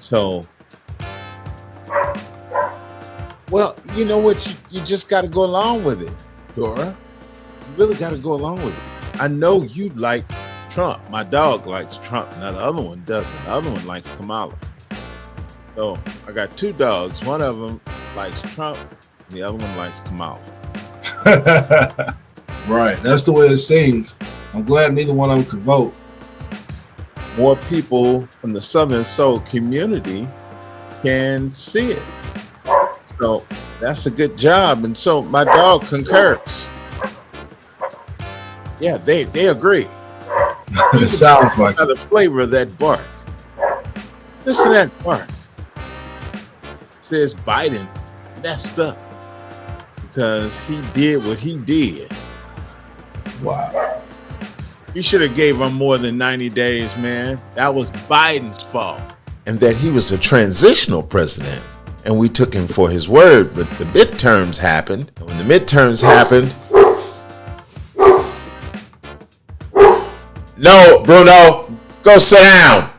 So, well, you know what? You just got to go along with it, Dora. You really got to go along with it. I know you like Trump. My dog likes Trump. Now the other one doesn't. The other one likes Kamala. So I got two dogs. One of them likes Trump, and the other one likes Kamala. Right. That's the way it seems. I'm glad neither one of them could vote. More people from the Southern Soul community can see it. So that's a good job. And so my dog concurs. Yeah, they agree. It sounds like the flavor of that bark. Listen to that bark. It says Biden messed up because he did what he did. Wow. You should have gave him more than 90 days, man. That was Biden's fault. And that he was a transitional president. And we took him for his word. But the midterms happened. And when the midterms happened... No, Bruno, go sit down.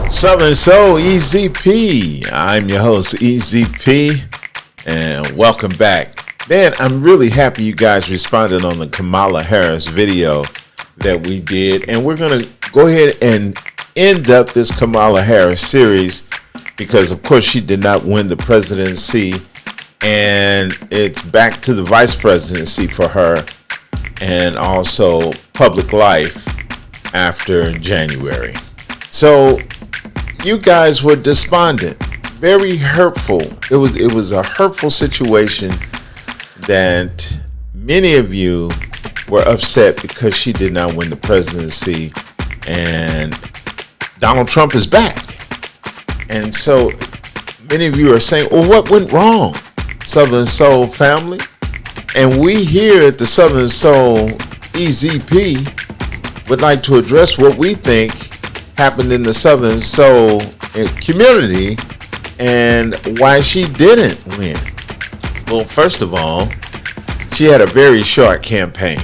Southern Soul EZP. I'm your host, EZP, and welcome back. Man, I'm really happy you guys responded on the Kamala Harris video that we did, and we're going to go ahead and end up this Kamala Harris series because, of course, she did not win the presidency, and it's back to the vice presidency for her and also public life after January. So you guys were despondent, very hurtful. It was a hurtful situation that many of you were upset because she did not win the presidency and Donald Trump is back. And so many of you are saying, well, what went wrong, Southern Soul family? And we here at the Southern Soul EZP would like to address what we think happened in the Southern Soul community and why she didn't win. Well, first of all, she had a very short campaign.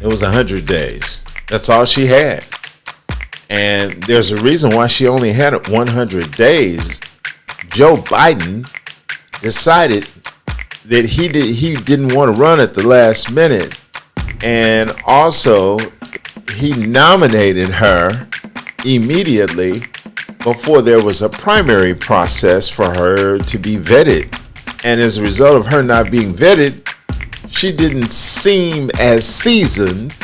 It was 100 days. That's all she had. And there's a reason why she only had 100 days. Joe Biden decided that he didn't want to run at the last minute. And also, he nominated her immediately before there was a primary process for her to be vetted. And as a result of her not being vetted, she didn't seem as seasoned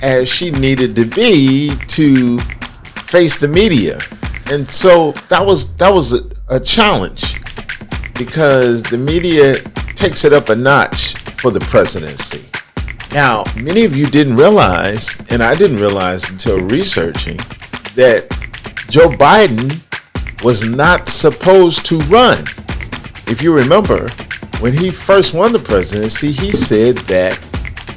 as she needed to be to face the media. And so that was a challenge because the media takes it up a notch for the presidency. Now, many of you didn't realize, and I didn't realize until researching, that Joe Biden was not supposed to run. If you remember, when he first won the presidency, he said that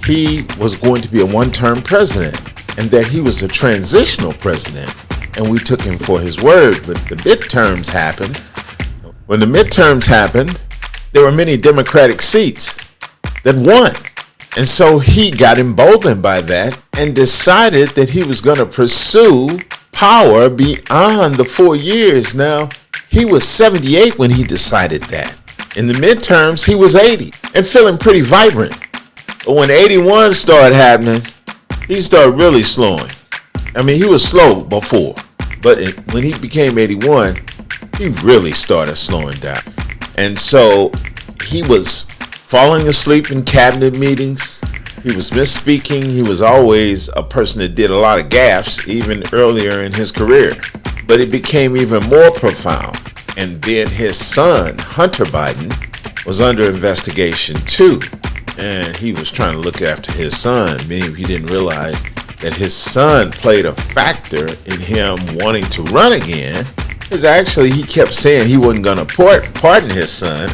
he was going to be a one-term president and that he was a transitional president. And we took him for his word. But the midterms happened. When the midterms happened, there were many Democratic seats that won. And so he got emboldened by that and decided that he was going to pursue power beyond the 4 years. Now, he was 78 when he decided that. In the midterms, he was 80 and feeling pretty vibrant. But when 81 started happening, he started really slowing. I mean, he was slow before, but when he became 81, he really started slowing down. And so he was falling asleep in cabinet meetings. He was misspeaking. He was always a person that did a lot of gaffes, even earlier in his career. But it became even more profound. And then his son, Hunter Biden, was under investigation too. And he was trying to look after his son. Many of you didn't realize that his son played a factor in him wanting to run again. Because actually he kept saying he wasn't going to pardon his son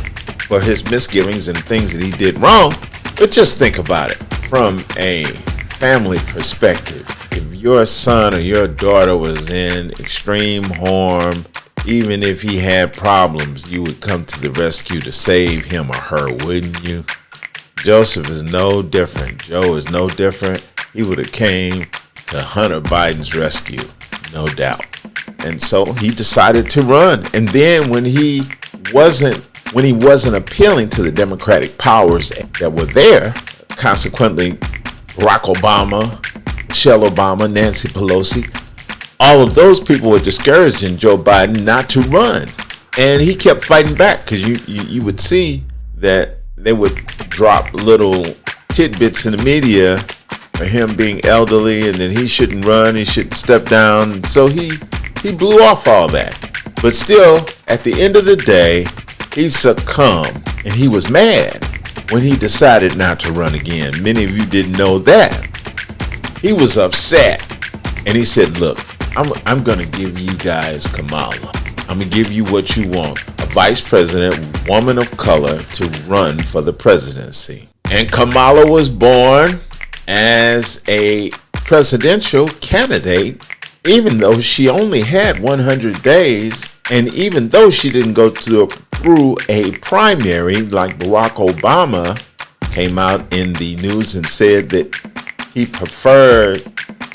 for his misgivings and things that he did wrong. But just think about it from a family perspective. If your son or your daughter was in extreme harm, even if he had problems, you would come to the rescue to save him or her, wouldn't you? Joseph is no different. Joe is no different. he would have came to Hunter Biden's rescue, no doubt. And so he decided to run. And then when he wasn't appealing to the Democratic powers that were there, consequently, Barack Obama, Michelle Obama, Nancy Pelosi, all of those people were discouraging Joe Biden not to run. And he kept fighting back, because you would see that they would drop little tidbits in the media for him being elderly and then he shouldn't run, he shouldn't step down. So he blew off all that. But still, at the end of the day, he succumbed, and he was mad when he decided not to run again. Many of you didn't know that. He was upset, and he said, look, I'm going to give you guys Kamala. I'm going to give you what you want, a vice president, woman of color, to run for the presidency. And Kamala was born as a presidential candidate, even though she only had 100 days, and even though she didn't go through a primary like Barack Obama came out in the news and said that he preferred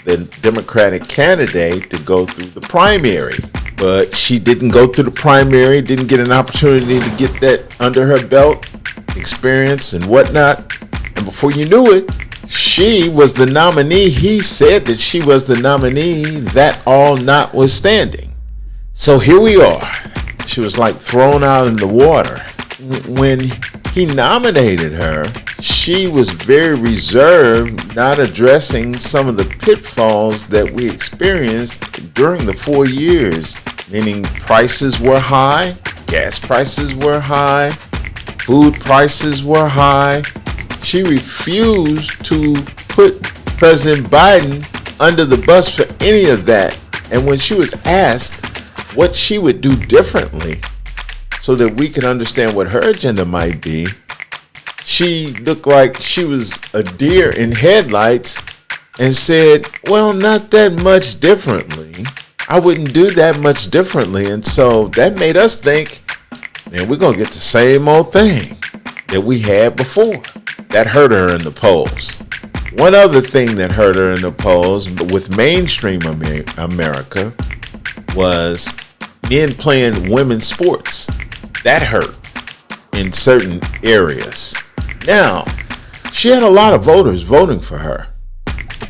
the Democratic candidate to go through the primary. But she didn't go through the primary, didn't get an opportunity to get that under her belt, experience and whatnot. And before you knew it, she was the nominee. He said that she was the nominee, that all notwithstanding. So here we are. She was like thrown out in the water. When he nominated her, she was very reserved, not addressing some of the pitfalls that we experienced during the 4 years, meaning prices were high, gas prices were high, food prices were high. She refused to put President Biden under the bus for any of that. And when she was asked what she would do differently so that we can understand what her agenda might be, she looked like she was a deer in headlights and said, well, not that much differently. I wouldn't do that much differently. And so that made us think, man, we're going to get the same old thing that we had before. That hurt her in the polls. One other thing that hurt her in the polls with mainstream America was men playing women's sports. That hurt in certain areas. Now, she had a lot of voters voting for her.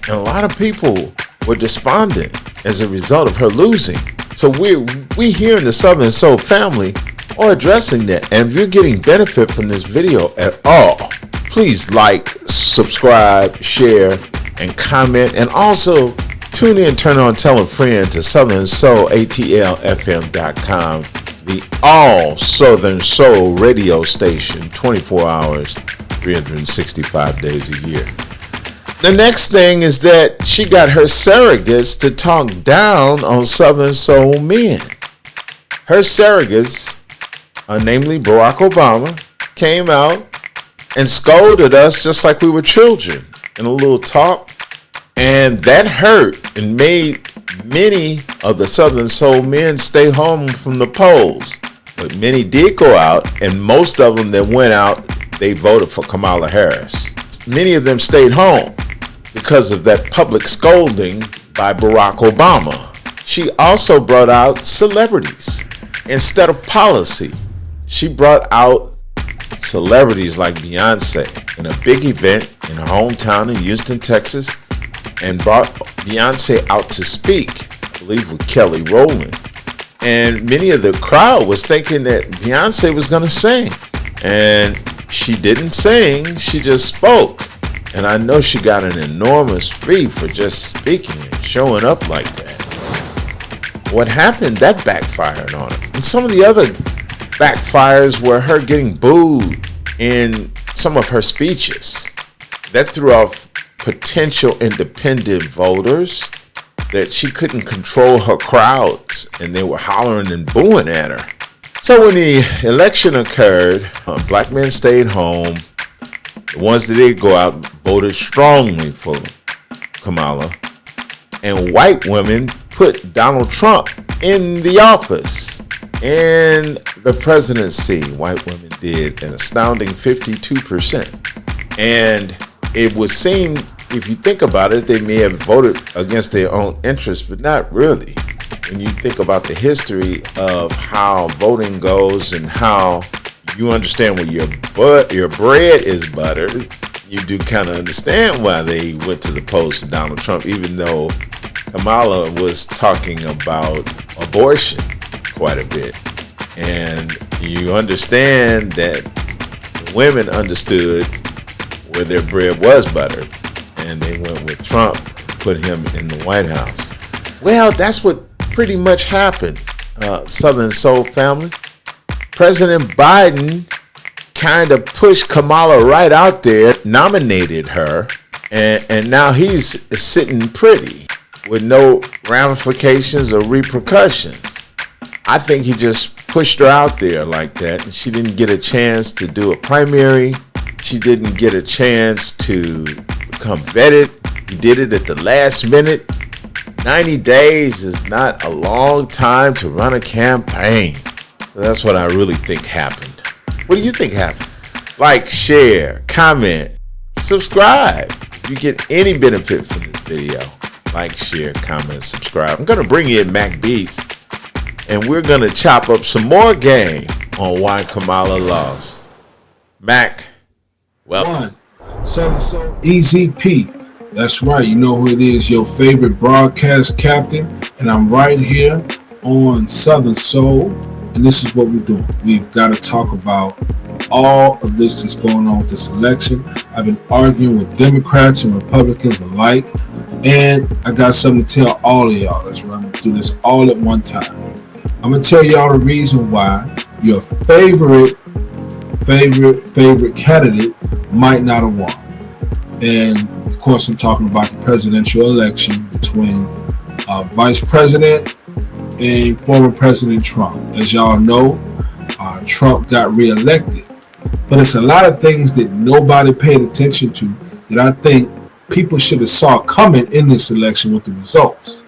And a lot of people were despondent as a result of her losing. So we here in the Southern Soul family are addressing that. And if you're getting benefit from this video at all, please like, subscribe, share, and comment. And also tune in, turn on, tell a friend to Southern Soul, ATLFM.com, the all Southern Soul radio station, 24 hours, 365 days a year. The next thing is that she got her surrogates to talk down on Southern Soul men. Her surrogates, namely Barack Obama, came out and scolded us just like we were children in a little talk. And that hurt and made many of the Southern Soul men stay home from the polls. But many did go out, and most of them that went out, they voted for Kamala Harris. Many of them stayed home because of that public scolding by Barack Obama. She also brought out celebrities instead of policy. She brought out celebrities like Beyonce in a big event in her hometown in Houston, Texas, and brought Beyonce out to speak, I believe with Kelly Rowland. And many of the crowd was thinking that Beyonce was going to sing. And she didn't sing, she just spoke. And I know she got an enormous fee for just speaking and showing up like that. What happened, that backfired on her. And some of the other backfires were her getting booed in some of her speeches. That threw off potential independent voters, that she couldn't control her crowds and they were hollering and booing at her. So when the election occurred, black men stayed home. The ones that did go out voted strongly for Kamala. And white women put Donald Trump in the office. In the presidency, white women did an astounding 52%. And it would seem if you think about it, they may have voted against their own interests, but not really. When you think about the history of how voting goes and how you understand when your bread is buttered, you do kind of understand why they went to the polls to Donald Trump, even though Kamala was talking about abortion quite a bit. And you understand that women understood where their bread was buttered, and they went with Trump, put him in the White House. Well, that's what pretty much happened, Southern Soul family. President Biden kind of pushed Kamala right out there, nominated her, and now he's sitting pretty with no ramifications or repercussions. I think he just pushed her out there like that, and she didn't get a chance to do a primary. She didn't get a chance to become vetted. He did it at the last minute. 90 days is not a long time to run a campaign. So that's what I really think happened. What do you think happened? Like, share, comment, subscribe. If you get any benefit from this video, like, share, comment, subscribe. I'm going to bring in Mac Beats, and we're going to chop up some more game on why Kamala lost. Mac, welcome. So Easy P. That's right. You know who it is, your favorite broadcast captain. And I'm right here on Southern Soul. And this is what we're doing. We've got to talk about all of this that's going on with this election. I've been arguing with Democrats and Republicans alike. And I got something to tell all of y'all. That's right. I'm going to do this all at one time. I'm going to tell y'all the reason why your favorite candidate might not have won. And of course, I'm talking about the presidential election between Vice President and former President Trump. As y'all know, Trump got reelected. But it's a lot of things that nobody paid attention to that I think people should have saw coming in this election with the results.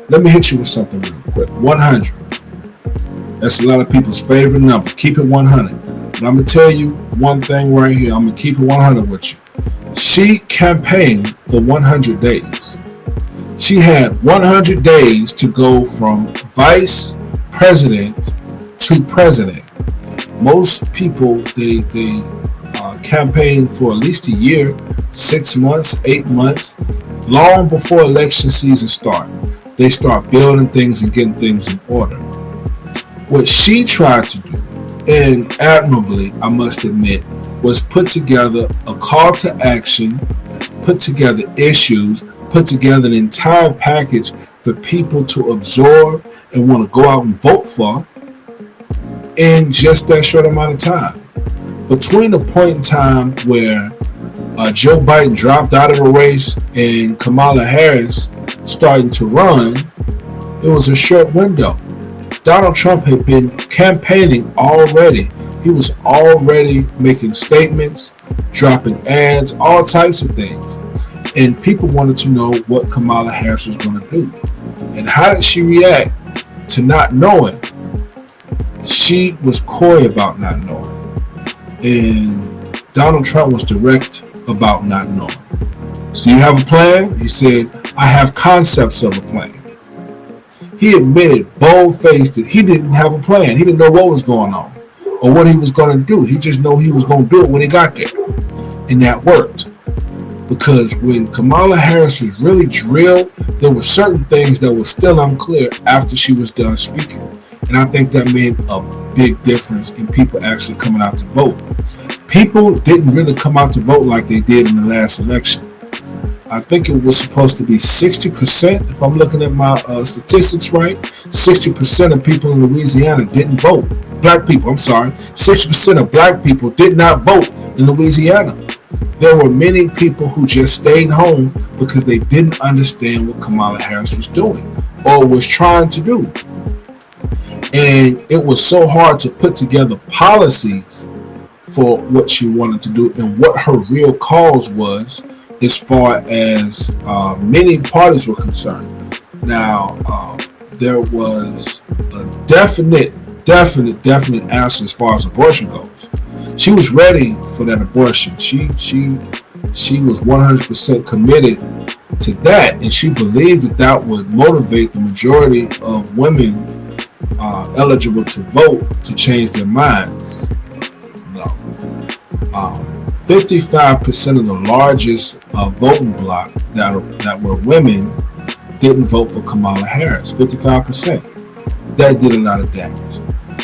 Let me hit you with something real quick. 100. That's a lot of people's favorite number. Keep it 100. But I'm going to tell you one thing right here. I'm going to keep it 100 with you. She campaigned for 100 days. She had 100 days to go from vice president to president. Most people, they campaign for at least a year, 6 months, 8 months, long before election season starts. They start building things and getting things in order. What she tried to do, and admirably, I must admit, was put together a call to action, put together issues, put together an entire package for people to absorb and want to go out and vote for in just that short amount of time. Between the point in time where Joe Biden dropped out of the race and Kamala Harris starting to run, it was a short window. Donald Trump had been campaigning already. He was already making statements, dropping ads, all types of things. And people wanted to know what Kamala Harris was going to do. And how did she react to not knowing? She was coy about not knowing. And Donald Trump was direct about not knowing. So you have a plan? He said, I have concepts of a plan. He admitted bold-faced that he didn't have a plan. He didn't know what was going on or what he was going to do. He just knew he was going to do it when he got there. And that worked. Because when Kamala Harris was really drilled, there were certain things that were still unclear after she was done speaking. And I think that made a big difference in people actually coming out to vote. People didn't really come out to vote like they did in the last election. I think it was supposed to be 60%, if I'm looking at my statistics right. 60% of people in Louisiana didn't vote. Black people, I'm sorry. 60% of black people did not vote in Louisiana. There were many people who just stayed home because they didn't understand what Kamala Harris was doing or was trying to do. And it was so hard to put together policies for what she wanted to do and what her real cause was as far as many parties were concerned. Now, there was a definite answer as far as abortion goes. She was ready for that abortion. She She was 100% committed to that, and she believed that that would motivate the majority of women eligible to vote to change their minds. No. 55% of the largest voting bloc that were women didn't vote for Kamala Harris. 55%. That did a lot of damage.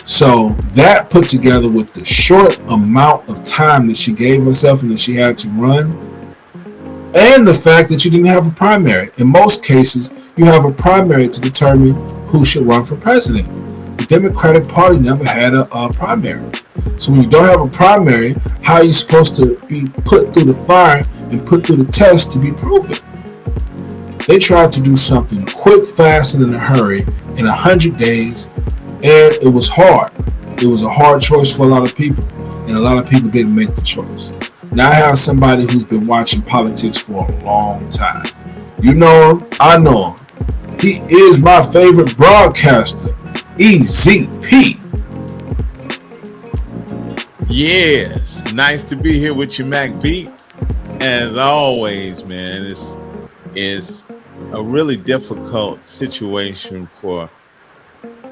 So that put together with the short amount of time that she gave herself and that she had to run, and the fact that you didn't have a primary. In most cases, you have a primary to determine who should run for president. The Democratic Party never had a primary. So when you don't have a primary, how are you supposed to be put through the fire and put through the test to be proven? They tried to do something quick, fast, and in a hurry in 100 days, and it was hard. It was a hard choice for a lot of people, and a lot of people didn't make the choice. Now I have somebody who's been watching politics for a long time. You know him, I know him. He is my favorite broadcaster, EZP. Yes, nice to be here with you, Mac Beat. As always, man, it's a really difficult situation for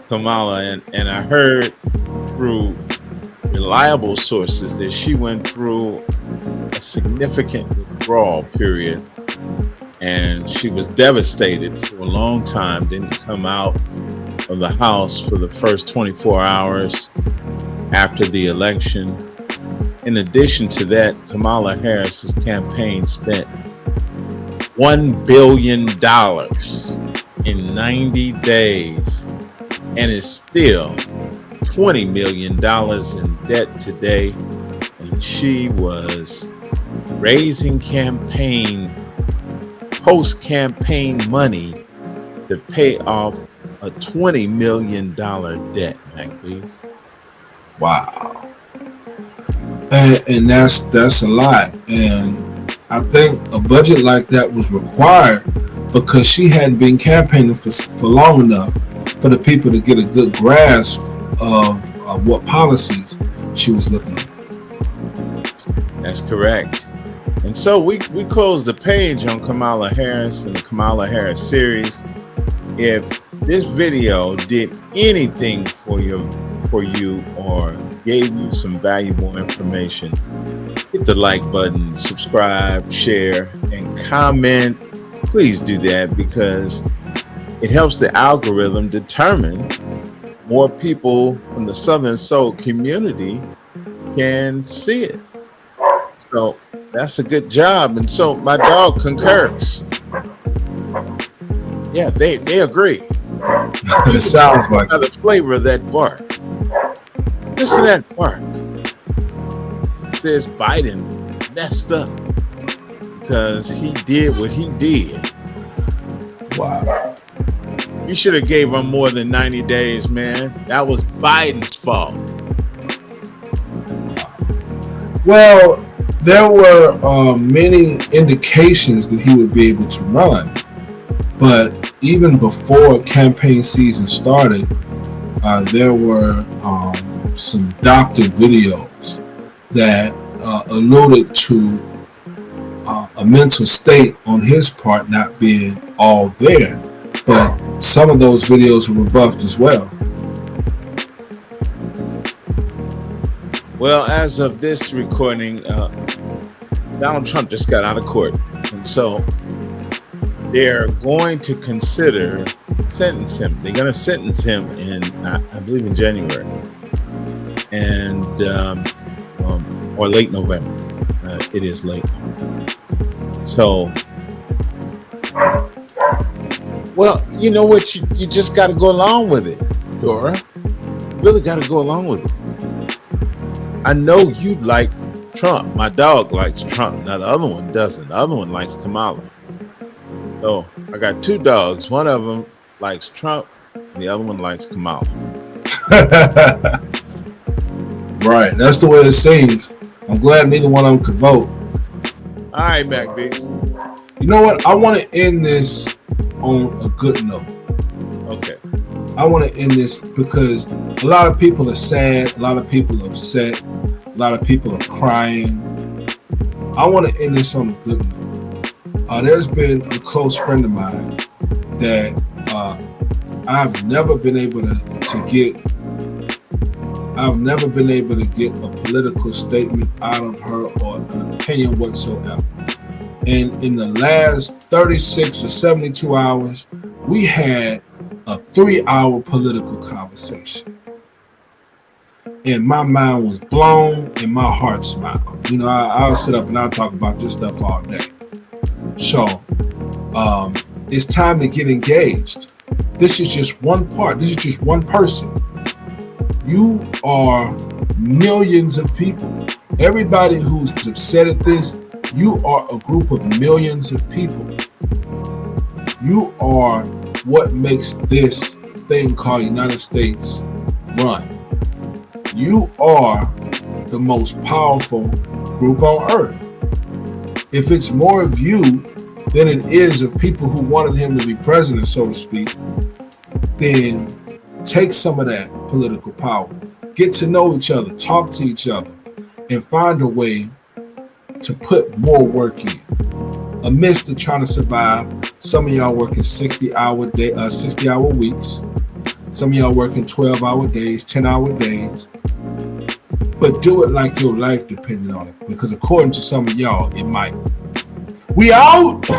Kamala, and I heard through reliable sources that she went through a significant withdrawal period, and she was devastated for a long time. Didn't come out of the house for the first 24 hours after the election. In addition to that, Kamala Harris's campaign spent $1 billion in 90 days and is still $20 million in debt today. And she was raising post-campaign money to pay off a $20 million debt, please. Wow. And that's a lot. And I think a budget like that was required because she hadn't been campaigning for long enough for the people to get a good grasp of what policies she was looking at. That's correct. And so we closed the page on Kamala Harris and the Kamala Harris series. If this video did anything for you or gave you some valuable information, hit the like button, subscribe, share, and comment. Please do that because it helps the algorithm determine more people from the Southern Soul community can see it. So that's a good job. And so my dog concurs. Yeah, they agree. It sounds like the flavor of that bark. Listen to that bark. It says Biden messed up because he did what he did. Wow. You should have gave him more than 90 days, man. That was Biden's fault. Well, there were many indications that he would be able to run. But even before campaign season started, there were some doctor videos that alluded to a mental state on his part not being all there. But some of those videos were rebuffed as well. Well, as of this recording, Donald Trump just got out of court. And so they're going to consider sentence him. They're going to sentence him in, I believe, in January and or late November. It is late. So, well, you know what? You just got to go along with it, Dora. You really got to go along with it. I know you like Trump. My dog likes Trump. Now the other one doesn't. The other one likes Kamala. So I got two dogs. One of them likes Trump, and the other one likes Kamala. Right. That's the way it seems. I'm glad neither one of them could vote. All right, Mac Beats. You know what? I want to end this on a good note. Okay. I want to end this because a lot of people are sad, a lot of people are upset, a lot of people are crying. I want to end this on a good note. There's been a close friend of mine that I've never been able to get. I've never been able to get a political statement out of her or an opinion whatsoever. And in the last 36 or 72 hours, we had a 3-hour political conversation. And my mind was blown and my heart smiled. You know, I'll sit up and I'll talk about this stuff all day. So, it's time to get engaged. This is just one part. This is just one person. You are millions of people. Everybody who's upset at this, you are a group of millions of people. You are what makes this thing called United States run. You are the most powerful group on earth. If it's more of you than it is of people who wanted him to be president, so to speak, then take some of that political power. Get to know each other, talk to each other, and find a way to put more work in. Amidst the trying to survive, some of y'all working 60-hour weeks. Some of y'all working 12-hour days, 10-hour days. But do it like your life depended on it. Because according to some of y'all, it might. We out!